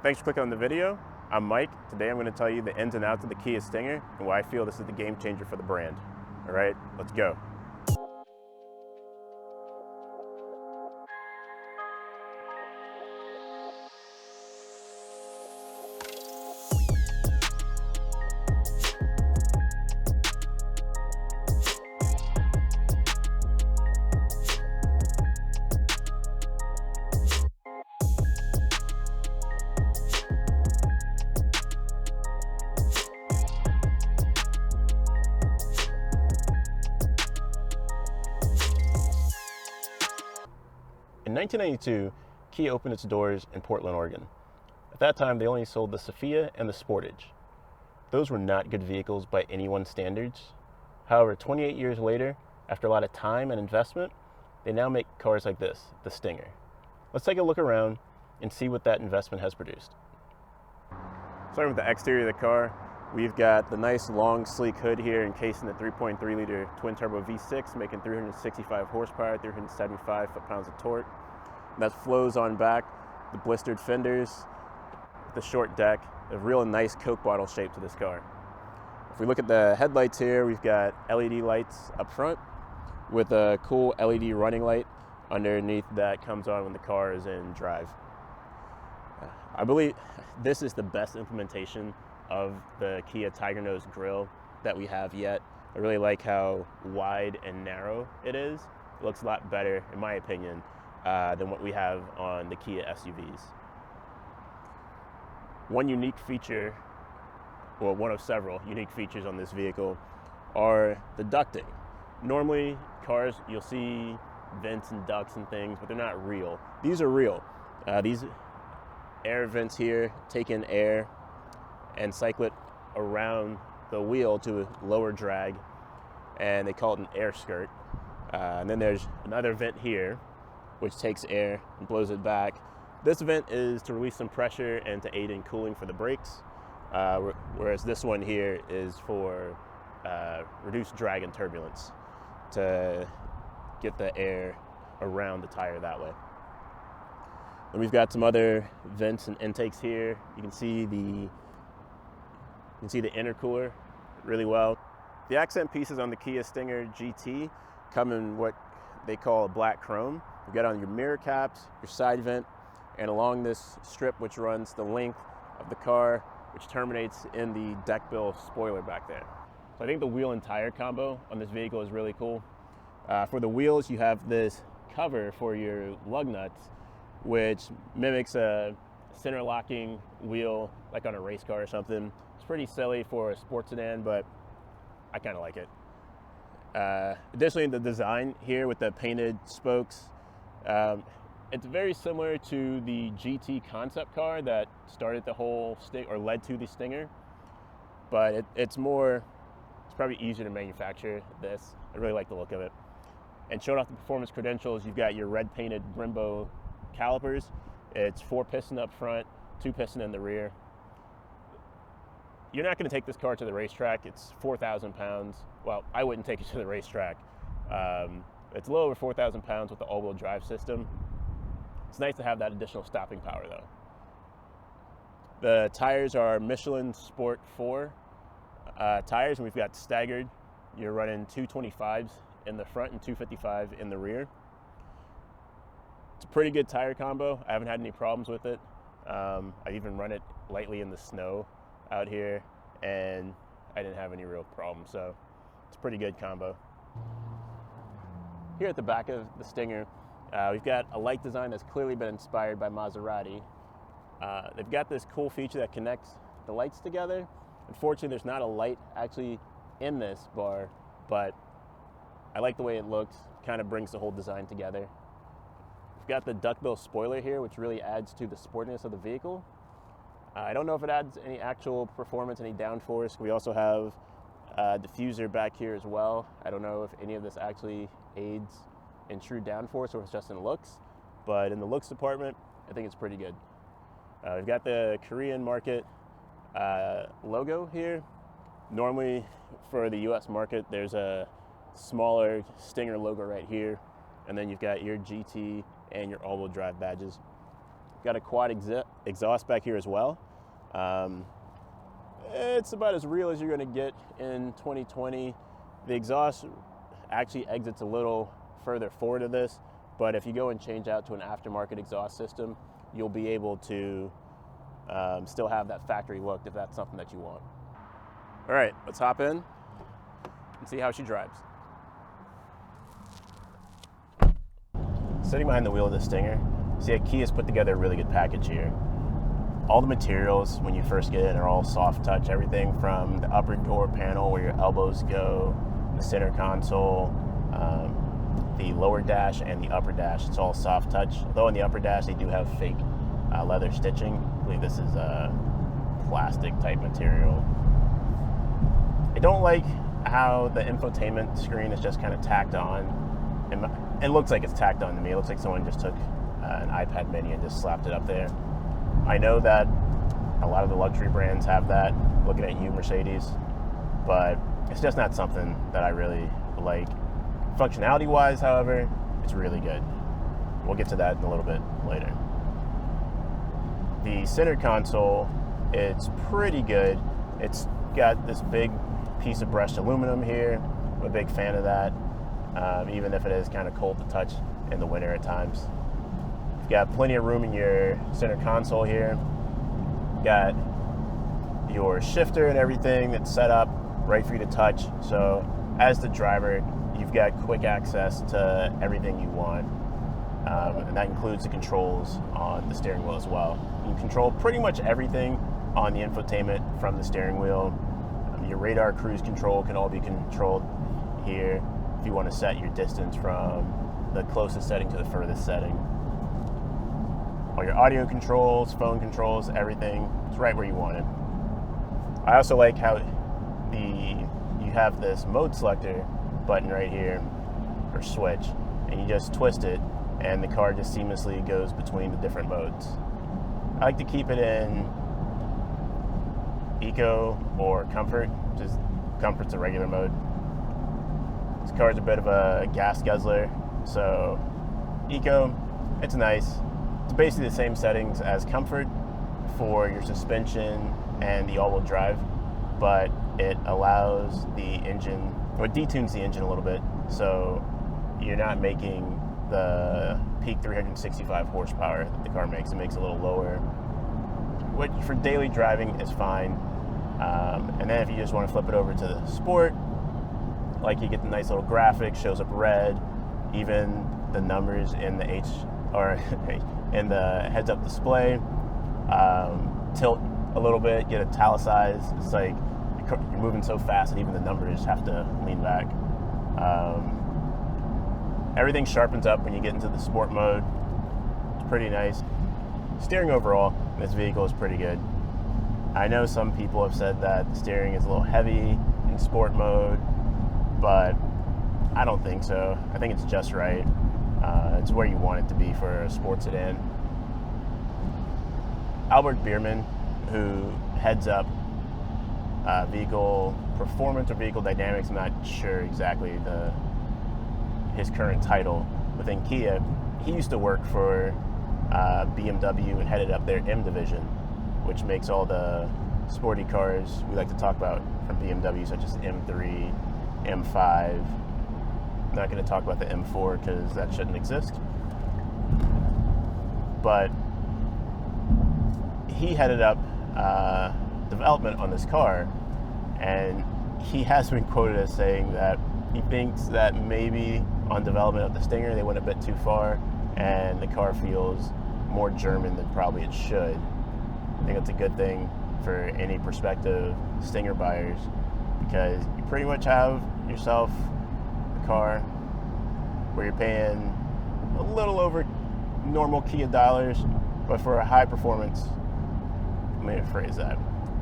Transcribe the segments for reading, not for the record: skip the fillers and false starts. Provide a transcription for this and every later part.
Thanks for clicking on the video. I'm Mike. Today I'm going to tell you the ins and outs of the Kia Stinger and why I feel this is the game changer for the brand. All right, let's go. In 1992, Kia opened its doors in Portland, Oregon. At that time, they only sold the Sophia and the Sportage. Those were not good vehicles by anyone's standards. However, 28 years later, after a lot of time and investment, they now make cars like this, the Stinger. Let's take a look around and see what that investment has produced. Starting with the exterior of the car, we've got the nice long sleek hood here encasing the 3.3 liter twin turbo V6, making 365 horsepower, 375 foot-pounds of torque. And that flows on back, the blistered fenders, the short deck, a real nice Coke bottle shape to this car. If we look at the headlights here, we've got LED lights up front with a cool LED running light underneath that comes on when the car is in drive. I believe this is the best implementation of the Kia Tiger Nose grille that we have yet. I really like how wide and narrow it is. It looks a lot better, in my opinion, than what we have on the Kia SUVs. One unique feature, well, one of several unique features on this vehicle are the ducting. Normally, cars, you'll see vents and ducts and things, but they're not real. These are real. These air vents here take in air and cycle it around the wheel to lower drag, and they call it an air skirt. And then there's another vent here, which takes air and blows it back. This vent is to release some pressure and to aid in cooling for the brakes, whereas this one here is for reduced drag and turbulence to get the air around the tire that way. And we've got some other vents and intakes here. You can see the intercooler really well. The accent pieces on the Kia Stinger GT come in what they call black chrome. You've got on your mirror caps, your side vent, and along this strip which runs the length of the car, which terminates in the deck bill spoiler back there. So I think the wheel and tire combo on this vehicle is really cool. For the wheels, you have this cover for your lug nuts, which mimics a center locking wheel like on a race car or something. It's pretty silly for a sports sedan, but I kind of like it. Additionally, the design here with the painted spokes, it's very similar to the GT concept car that started the whole or led to the Stinger, but it's probably easier to manufacture this. I really like the look of it. And showing off the performance credentials, you've got your red painted Brembo calipers. It's 4-piston up front, 2-piston in the rear. You're not going to take this car to the racetrack. It's 4,000 pounds. Well, I wouldn't take it to the racetrack. It's a little over 4,000 pounds with the all-wheel drive system. It's nice to have that additional stopping power, though. The tires are Michelin Sport 4 tires, and we've got staggered. You're running 225s in the front and 255 in the rear. It's a pretty good tire combo. I haven't had any problems with it. I even run it lightly in the snow out here, and I didn't have any real problems, so it's a pretty good combo. Here at the back of the Stinger, we've got a light design that's clearly been inspired by Maserati. They've got this cool feature that connects the lights together. Unfortunately, there's not a light actually in this bar, but I like the way it looks. Kind of brings the whole design together. We've got the duckbill spoiler here, which really adds to the sportiness of the vehicle. I don't know if it adds any actual performance, any downforce. We also have a diffuser back here as well. I don't know if any of this actually aids in true downforce or if it's just in looks, but in the looks department, I think it's pretty good. We've got the Korean market logo here. Normally for the US market, there's a smaller Stinger logo right here, and then you've got your GT and your all-wheel drive badges. Got a quad exhaust back here as well. It's about as real as you're going to get in 2020. The exhaust actually exits a little further forward of this, but if you go and change out to an aftermarket exhaust system, you'll be able to still have that factory look if that's something that you want. All right, let's hop in and see how she drives. Sitting behind the wheel of the Stinger, see that Kia's put together a really good package here. All the materials when you first get in are all soft touch. Everything from the upper door panel where your elbows go, the center console, the lower dash and the upper dash, it's all soft touch. Although in the upper dash they do have fake leather stitching. I believe this is a plastic type material. I don't like how the infotainment screen is just kind of tacked on. It looks like it's tacked on to me. It looks like someone just took an iPad mini and just slapped it up there. I know that a lot of the luxury brands have that, looking at you, Mercedes, but it's just not something that I really like. Functionality-wise, however, it's really good. We'll get to that in a little bit later. The center console, it's pretty good. It's got this big piece of brushed aluminum here. I'm a big fan of that, even if it is kind of cold to touch in the winter at times. You've got plenty of room in your center console here. You've got your shifter and everything that's set up right for you to touch. So as the driver, you've got quick access to everything you want. And that includes the controls on the steering wheel as well. You can control pretty much everything on the infotainment from the steering wheel. Your radar, cruise control can all be controlled here if you want to set your distance from the closest setting to the furthest setting. All your audio controls, phone controls, everything is right where you want it. I also like how you have this mode selector button right here, or switch, and you just twist it and the car just seamlessly goes between the different modes. I like to keep it in Eco or Comfort, just Comfort's a regular mode. This car's a bit of a gas guzzler, so Eco, it's nice. It's basically the same settings as Comfort for your suspension and the all-wheel drive, but it allows the engine, or it detunes the engine a little bit, so you're not making the peak 365 horsepower that the car makes. It makes it a little lower, which for daily driving is fine. And then if you just want to flip it over to the Sport, like you get the nice little graphic, shows up red, even the numbers in the in the heads-up display tilt a little bit, get italicized. It's like you're moving so fast that even the numbers have to lean back. Everything sharpens up when you get into the Sport mode. It's pretty nice. Steering overall, this vehicle is pretty good. I know some people have said that the steering is a little heavy in Sport mode, but I don't think so. I think it's just right. It's where you want it to be for a sports sedan. Albert Biermann, who heads up vehicle performance or vehicle dynamics, I'm not sure exactly his current title within Kia. He used to work for BMW and headed up their M division, which makes all the sporty cars we like to talk about from BMW, such as M3, M5. I'm not going to talk about the M4 because that shouldn't exist. But he headed up development on this car, and he has been quoted as saying that he thinks that maybe on development of the Stinger they went a bit too far and the car feels more German than probably it should. I think that's a good thing for any prospective Stinger buyers, because you pretty much have yourself a car where you're paying a little over normal Kia dollars, but for a high performance, let me rephrase that,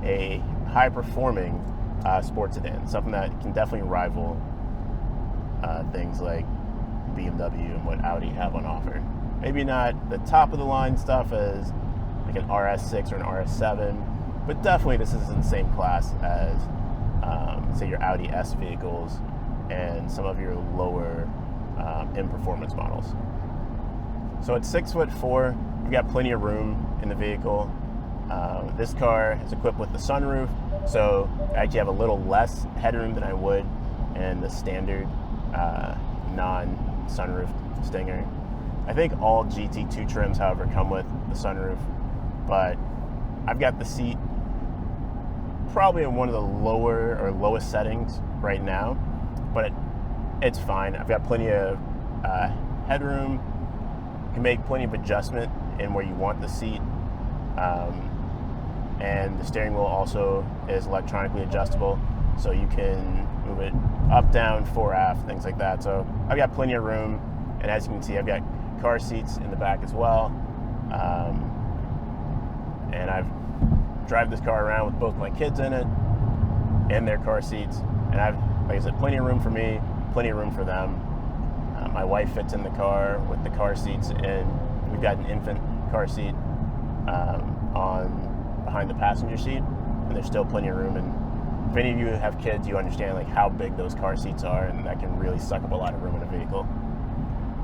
a high performing sports sedan, something that can definitely rival things like BMW and what Audi have on offer. Maybe not the top of the line stuff as like an RS6 or an RS7, but definitely this is in the same class as say your Audi S vehicles and some of your lower in performance models. So it's 6'4", We've got plenty of room in the vehicle. This car is equipped with the sunroof, so I actually have a little less headroom than I would in the standard non-sunroof Stinger. I think all GT2 trims, however, come with the sunroof, but I've got the seat probably in one of the lower or lowest settings right now, but it's fine. I've got plenty of headroom. You can make plenty of adjustment in where you want the seat. And the steering wheel also is electronically adjustable, so you can move it up, down, fore, aft, things like that. So I've got plenty of room, and as you can see, I've got car seats in the back as well. And I've drive this car around with both my kids in it and their car seats, and I've, like I said, plenty of room for me, plenty of room for them. My wife fits in the car with the car seats, and we've got an infant car seat on behind the passenger seat, and there's still plenty of room. And if any of you have kids, you understand like how big those car seats are, and that can really suck up a lot of room in a vehicle.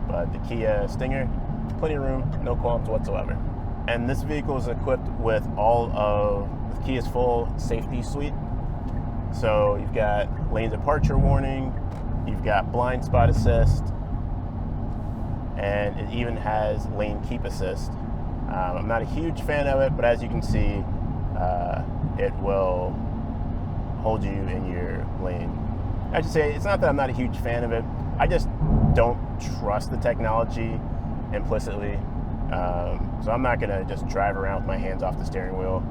But the Kia Stinger, plenty of room, no qualms whatsoever. And this vehicle is equipped with with Kia's full safety suite. So you've got lane departure warning, you've got blind spot assist, and it even has lane keep assist. I'm not a huge fan of it, but as you can see, it will hold you in your lane. I should say, it's not that I'm not a huge fan of it, I just don't trust the technology implicitly. So I'm not gonna just drive around with my hands off the steering wheel.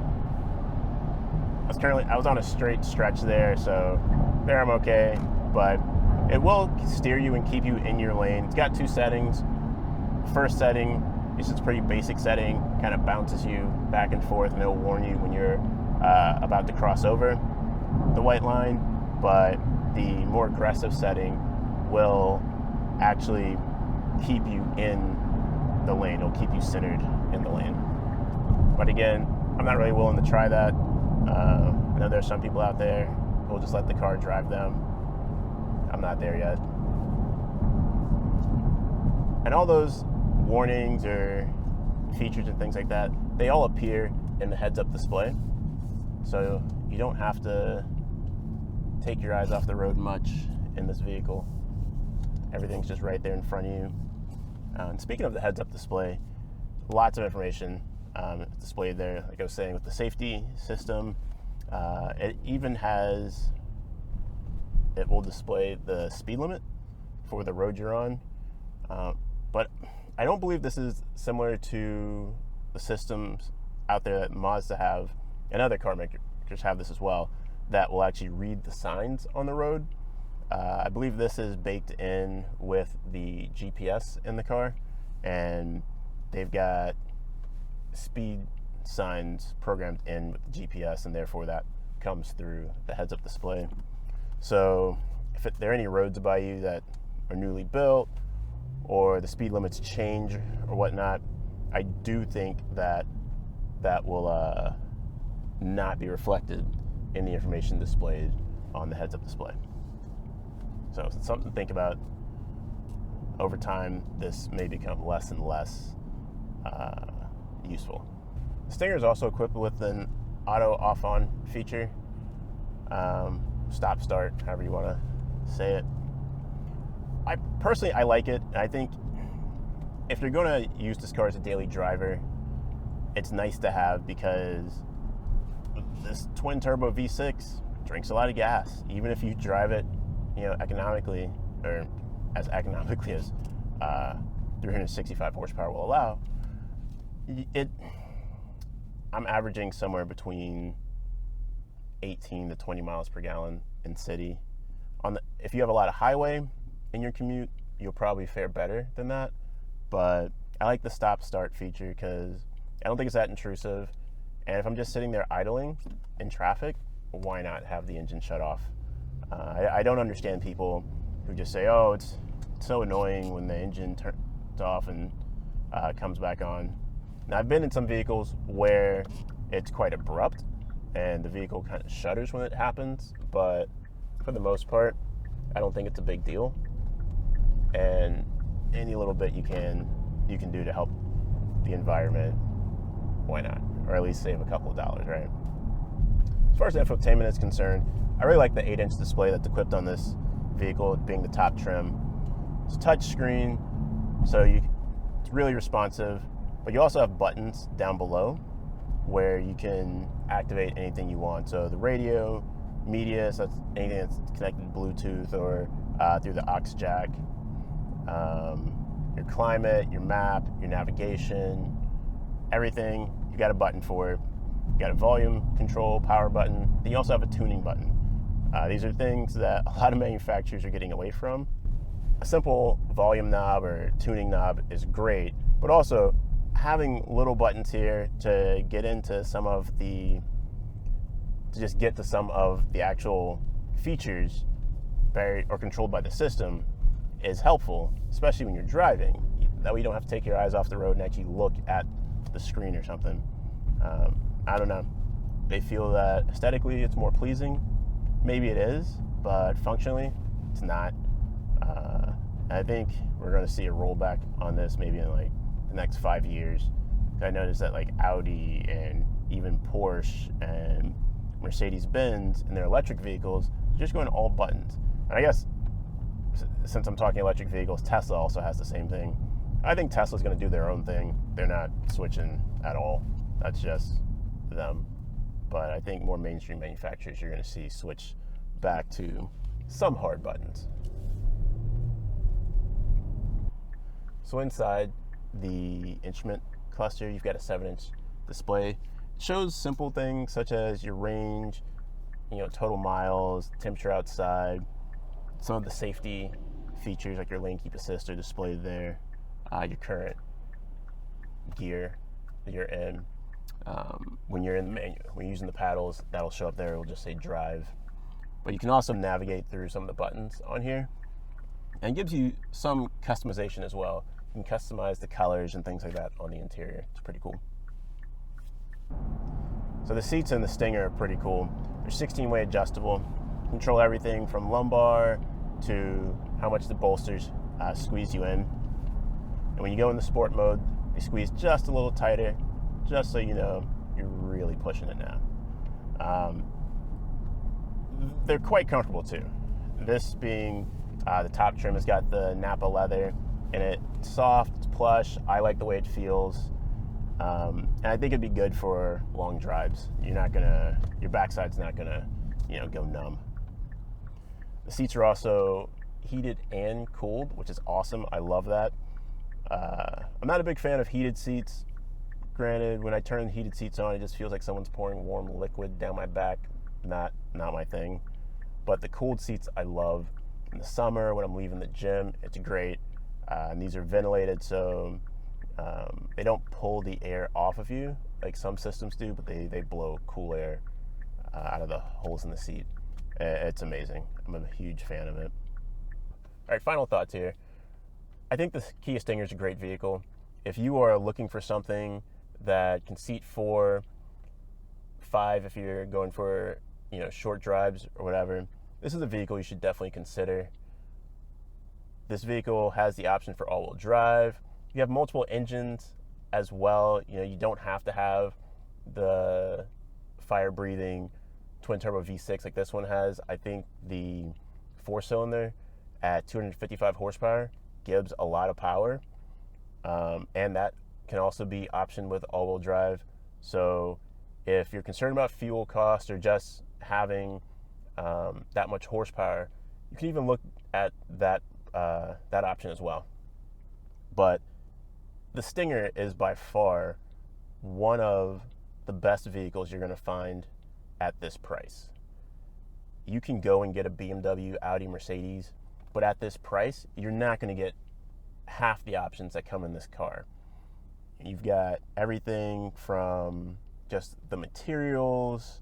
I was on a straight stretch there, so there I'm okay, but it will steer you and keep you in your lane. It's got two settings. First setting is just a pretty basic setting, kind of bounces you back and forth, and it'll warn you when you're about to cross over the white line, but the more aggressive setting will actually keep you in the lane. It'll keep you centered in the lane. But again, I'm not really willing to try that. I know there's some people out there who will just let the car drive them. I'm not there yet. And all those warnings or features and things like that, they all appear in the heads-up display. So you don't have to take your eyes off the road much in this vehicle. Everything's just right there in front of you. And speaking of the heads-up display, lots of information displayed there. Like I was saying, with the safety system, it even it will display the speed limit for the road you're on. But I don't believe this is similar to the systems out there that Mazda have, and other car makers have this as well, that will actually read the signs on the road. I believe this is baked in with the GPS in the car, and they've got speed signs programmed in with the GPS, and therefore that comes through the heads-up display. So if there are any roads by you that are newly built, or the speed limits change or whatnot, I do think that will not be reflected in the information displayed on the heads-up display. So it's something to think about. Over time, this may become less and less useful. The Stinger is also equipped with an auto off-on feature, stop start, however you want to say it. I like it. I think if you're going to use this car as a daily driver, it's nice to have, because this twin turbo V6 drinks a lot of gas. Even if you drive it, economically, or as economically as 365 horsepower will allow, I'm averaging somewhere between 18 to 20 miles per gallon in city. If you have a lot of highway in your commute, you'll probably fare better than that. But I like the stop start feature because I don't think it's that intrusive. And if I'm just sitting there idling in traffic, why not have the engine shut off? I don't understand people who just say, oh, it's so annoying when the engine turns off and comes back on. Now, I've been in some vehicles where it's quite abrupt and the vehicle kind of shudders when it happens, but for the most part, I don't think it's a big deal. And any little bit you can do to help the environment, why not? Or at least save a couple of dollars, right? As far as infotainment is concerned, I really like the 8-inch display that's equipped on this vehicle, being the top trim. It's a touch screen, so it's really responsive, but you also have buttons down below where you can activate anything you want. So the radio, media, so that's anything that's connected to Bluetooth or through the aux jack, your climate, your map, your navigation, everything, you got a button for it. You got a volume control, power button. Then you also have a tuning button. These are things that a lot of manufacturers are getting away from. A simple volume knob or tuning knob is great, but also having little buttons here to get into just get to some of the actual features or controlled by the system is helpful, especially when you're driving. That way you don't have to take your eyes off the road and actually look at the screen or something. I don't know. They feel that aesthetically it's more pleasing. Maybe it is, but functionally it's not. I think we're going to see a rollback on this maybe in like the next 5 years. I noticed that like Audi and even Porsche and Mercedes-Benz in their electric vehicles are just going all buttons. And I guess since I'm talking electric vehicles, Tesla also has the same thing. I think Tesla's going to do their own thing. They're not switching at all. That's just them. But I think more mainstream manufacturers you're going to see switch back to some hard buttons. So inside the instrument cluster, you've got a 7-inch display. It shows simple things such as your range, total miles, temperature outside, some of the safety features like your lane keep assist are displayed there, your current gear that you're in. When you're in the menu, when you're using the paddles, that'll show up there. It'll just say drive. But you can also navigate through some of the buttons on here, and it gives you some customization as well. You can customize the colors and things like that on the interior. It's pretty cool. So the seats in the Stinger are pretty cool. They're 16-way adjustable. Control everything from lumbar to how much the bolsters squeeze you in. And when you go in the sport mode, they squeeze just a little tighter, just so you know you're really pushing it now. They're quite comfortable too. This being the top trim has got the Nappa leather in it. It's soft, it's plush. I like the way it feels. And I think it'd be good for long drives. Your backside's not gonna, go numb. The seats are also heated and cooled, which is awesome. I love that. I'm not a big fan of heated seats. Granted, when I turn heated seats on, it just feels like someone's pouring warm liquid down my back. Not my thing. But the cooled seats I love. In the summer, when I'm leaving the gym, it's great. And these are ventilated, so they don't pull the air off of you like some systems do, but they blow cool air out of the holes in the seat. It's amazing. I'm a huge fan of it. All right, final thoughts here. I think the Kia Stinger is a great vehicle. If you are looking for something that can seat 4, 5, if you're going for short drives or whatever, this is a vehicle you should definitely consider. This vehicle has the option for all-wheel drive. You have multiple engines as well. You don't have to have the fire-breathing twin-turbo V6 like this one has. I think the 4-cylinder at 255 horsepower gives a lot of power, and that can also be optioned with all-wheel drive. So if you're concerned about fuel cost or just having that much horsepower, you can even look at that option as well. But the Stinger is by far one of the best vehicles you're going to find at this price. You can go and get a BMW, Audi, Mercedes, but at this price, you're not going to get half the options that come in this car. You've got everything from just the materials,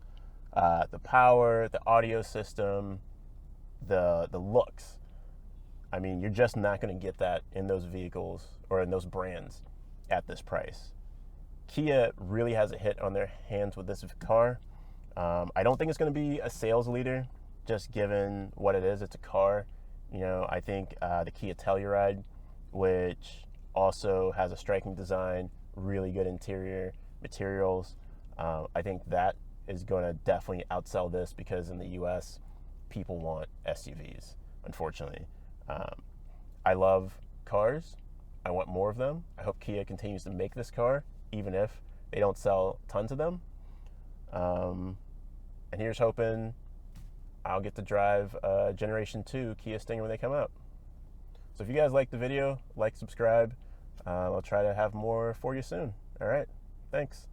the power, the audio system, the looks. I mean, you're just not going to get that in those vehicles or in those brands at this price. Kia really has a hit on their hands with this car. I don't think it's going to be a sales leader, just given what it is. It's a car. I think the Kia Telluride, which also has a striking design, really good interior materials. I think that is going to definitely outsell this, because in the US, people want SUVs, unfortunately. I love cars. I want more of them. I hope Kia continues to make this car, even if they don't sell tons of them. And here's hoping I'll get to drive Generation 2 Kia Stinger when they come out. So if you guys like the video, like, subscribe. I'll try to have more for you soon. All right, thanks.